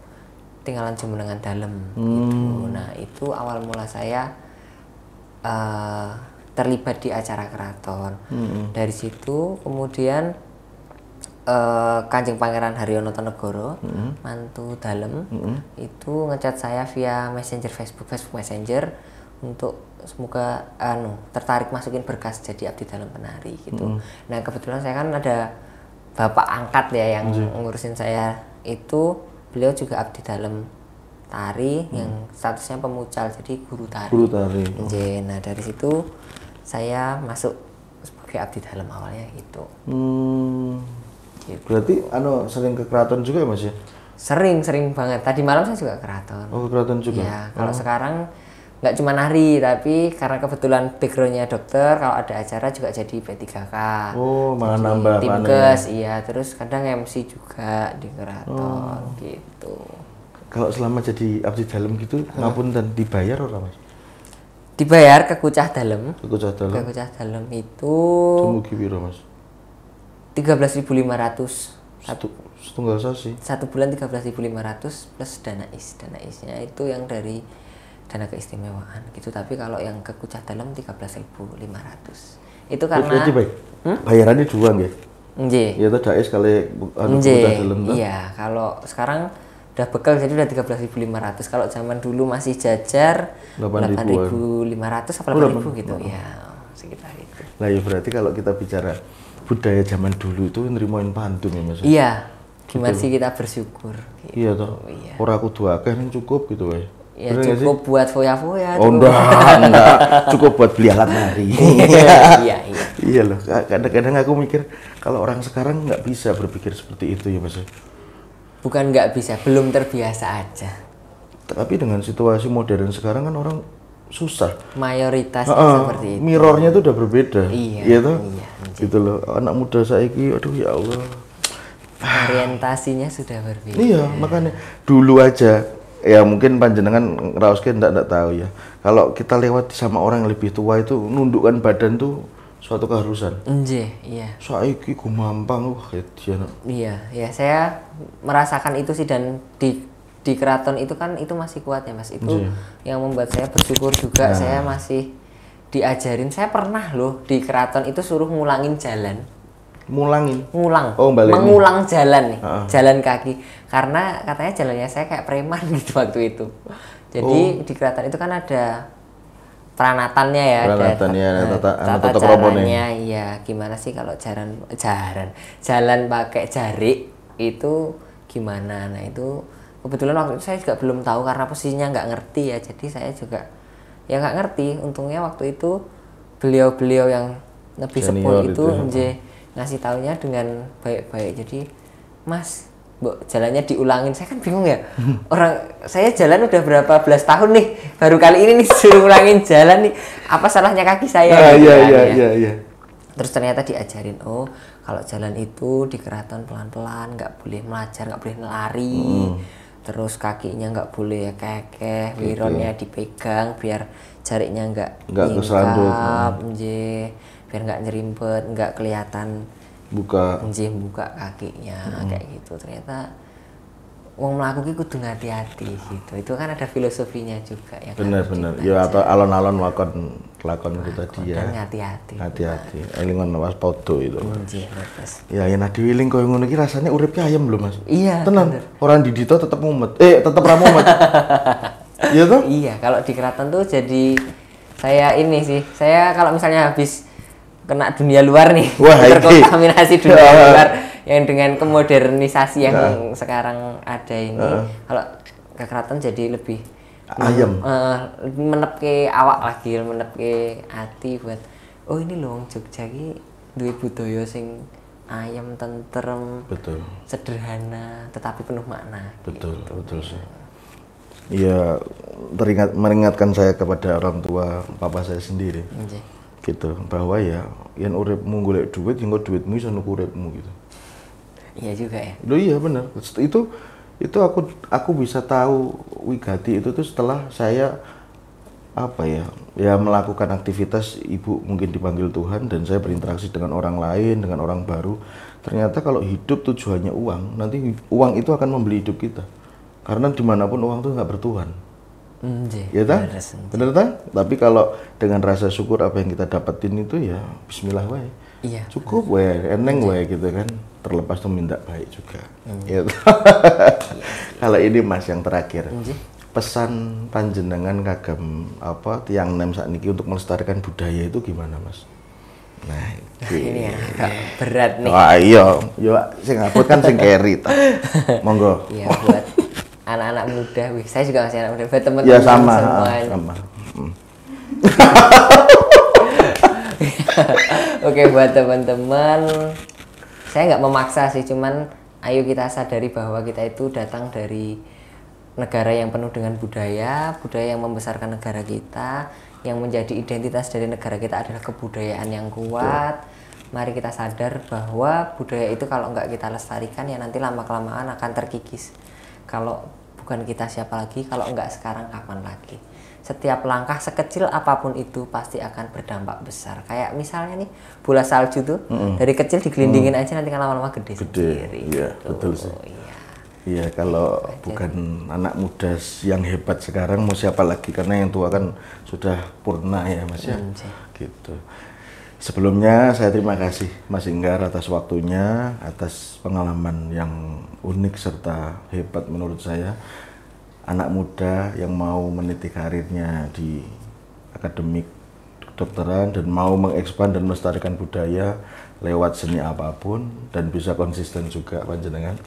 tinggalan Jumenengan Dalem gitu. Nah itu awal mula saya terlibat di acara keraton dari situ kemudian Kanjeng Pangeran Haryono Tonegoro, mantu Dalem, itu ngechat saya via Messenger Facebook Messenger untuk semoga tertarik masukin berkas jadi abdi Dalem penari gitu. Nah kebetulan saya kan ada bapak angkat ya yang ngurusin saya itu, beliau juga abdi Dalem tari yang statusnya pemucal jadi guru tari. Guru tari. Nah dari situ saya masuk sebagai abdi Dalem awalnya gitu. Gitu. Berarti sering ke keraton juga ya Mas ya? Sering banget. Tadi malam saya juga ke keraton. Oh, ke keraton juga? Ya, kalau sekarang nggak cuma nari, tapi karena kebetulan backgroundnya dokter, kalau ada acara juga jadi P3K. Oh, malah nambah Timkes, iya. Terus kadang MC juga di keraton, gitu. Kalau selama jadi abdi Dalem gitu, ngapunten dibayar orang Mas? Dibayar ke Kucah Dalem. Ke Kucah Dalem? Ke Kucah Dalem itu... Dumugi piro Mas? 13.500 setunggal sasi. Satu bulan 13.500 plus dana isnya itu yang dari dana keistimewaan gitu tapi kalau yang ke Kucah Dalem 13.500 itu karena Berarti bayarannya dua nggih? Nggih. Ya itu dais kali Kucah Dalem tuh. Iya kalau sekarang udah bekal jadi udah 13.500 kalau zaman dulu masih jajar 8.500 apa 8.000 gitu ya sekitar itu. Nah ya berarti kalau kita bicara budaya zaman dulu itu nerimain pantun ya Mas? Iya, gimana sih kita bersyukur gitu. Iya toh, ora kudu akeh ning cukup gitu ya. Ya cukup buat foya-foya. Oh enggak, cukup buat beli alat nari. Iya. Iya loh, kadang-kadang aku mikir kalau orang sekarang nggak bisa berpikir seperti itu ya Mas. Bukan nggak bisa, belum terbiasa aja. Tapi dengan situasi modern sekarang kan orang susah. Mayoritasnya seperti itu. Mirrornya itu udah berbeda. Iya toh? Iya. Gitu loh. Anak muda saiki, aduh ya Allah. Orientasinya sudah berbeda. Iya, makanya dulu aja ya mungkin panjenengan rauske ndak tahu ya. Kalau kita lewat sama orang yang lebih tua itu nundukkan badan tuh suatu keharusan. Iya. Saiki gumampang kedian. Iya, saya merasakan itu sih dan di keraton itu kan itu masih kuat ya Mas itu yang membuat saya bersyukur juga saya masih diajarin saya pernah loh di keraton itu suruh ngulang mengulang jalan nih jalan kaki karena katanya jalannya saya kayak preman gitu waktu itu jadi di keraton itu kan ada peranatannya ya ada tata caranya iya gimana sih kalau jalan pakai jarik itu gimana nah itu kebetulan waktu itu saya juga belum tahu karena posisinya nggak ngerti ya jadi saya juga ya nggak ngerti untungnya waktu itu beliau yang lebih sepuh itu ngasih taunya dengan baik-baik jadi Mas jalannya diulangin saya kan bingung ya orang saya jalan udah berapa belas tahun nih baru kali ini nih suruh ulangin jalan nih apa salahnya kaki saya iya. Terus ternyata diajarin kalau jalan itu di keraton pelan-pelan nggak boleh melajar nggak boleh lari terus kakinya nggak boleh kekeh, wironnya dipegang biar jariknya nggak nyingkap, biar nggak nyerimpet, nggak kelihatan buka kakinya kayak gitu. Ternyata wong mlaku ki kudu hati-hati gitu. Itu kan ada filosofinya juga ya. Benar. Ya atau alon-alon lakon itu tadi ya. Hati-hati. Elingon waspada itu. Terus. Ya yen adiwiling koyo ngono iki rasane uripnya ayem lho Mas. Iya. Tenan. Orang di Dito tetep mumet. Tetep ra mumet. Iya toh? Iya, kalau di keraton tuh jadi saya ini sih. Saya kalau misalnya habis kena dunia luar nih, terkontaminasi dunia luar yang dengan kemodernisasi yang sekarang ada ini, kalau ke keraton jadi lebih ayam. Menepke awak lagi, menepke hati buat oh ini loh Jogja iki duwe budaya sing ayam, tentrem, Betul. sederhana tetapi penuh makna. Betul, betul sih. Iya, meringatkan saya kepada orang tua papa saya sendiri. Nggih. Gitu, bahwa ya yen uripmu golek duit, engko duitmu iso nuku uripmu gitu. Iya juga ya. Loh iya benar. Itu aku bisa tahu wigati itu tuh setelah saya apa ya melakukan aktivitas, ibu mungkin dipanggil Tuhan dan saya berinteraksi dengan orang lain, dengan orang baru. Ternyata kalau hidup tujuannya uang, nanti uang itu akan membeli hidup kita. Karena dimanapun uang itu nggak bertuhan. Ya tak? Bener tak? Tapi kalau dengan rasa syukur apa yang kita dapetin itu ya Bismillah wae. Iya. Cukup wae, eneng wae gitu kan. Terlepas tuh minta baik juga. Ya. Kalau ini Mas yang terakhir. Pesan panjenengan kagem apa tiang nem sakniki untuk melestarikan budaya itu gimana Mas? Nah, ini agak berat nih. Wah iya, yo sing abot kan sing keri ta. Monggo. Iya buat anak-anak muda, wih saya juga masih anak muda, buat teman-teman Ya sama. Oke, buat teman-teman, saya nggak memaksa sih, cuman ayo kita sadari bahwa kita itu datang dari negara yang penuh dengan budaya yang membesarkan negara kita, yang menjadi identitas dari negara kita adalah kebudayaan yang kuat. Mari kita sadar bahwa budaya itu kalau nggak kita lestarikan ya nanti lama-kelamaan akan terkikis. Kalau bukan kita siapa lagi, kalau nggak sekarang kapan lagi. Setiap langkah sekecil apapun itu pasti akan berdampak besar. Kayak misalnya nih bola salju tuh dari kecil digelindingin aja nanti kan lama-lama gede sendiri. Iya, gitu. betul sih. Iya. Iya, kalau bukan anak muda yang hebat sekarang mau siapa lagi, karena yang tua kan sudah purna ya Mas ya. Gitu. Sebelumnya saya terima kasih Mas Inggar atas waktunya, atas pengalaman yang unik serta hebat menurut saya. Anak muda yang mau meniti karirnya di akademik kedokteran dan mau mengekspan dan melestarikan budaya lewat seni apapun dan bisa konsisten juga panjenengan.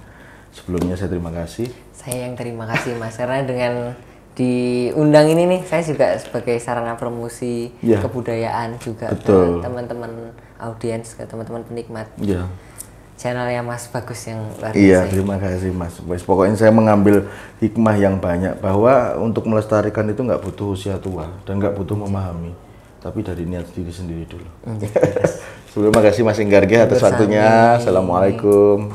Sebelumnya saya terima kasih. Saya yang terima kasih Mas, karena dengan diundang ini nih saya juga sebagai sarana promosi kebudayaan juga ke teman-teman audiens, ke teman-teman penikmat channelnya Mas Bagus yang luar biasa. Iya, terima kasih Mas. Pokoknya saya mengambil hikmah yang banyak bahwa untuk melestarikan itu nggak butuh usia tua dan nggak butuh memahami, tapi dari niat diri sendiri dulu. Terima kasih Mas Inggar atas waktunya. Assalamualaikum.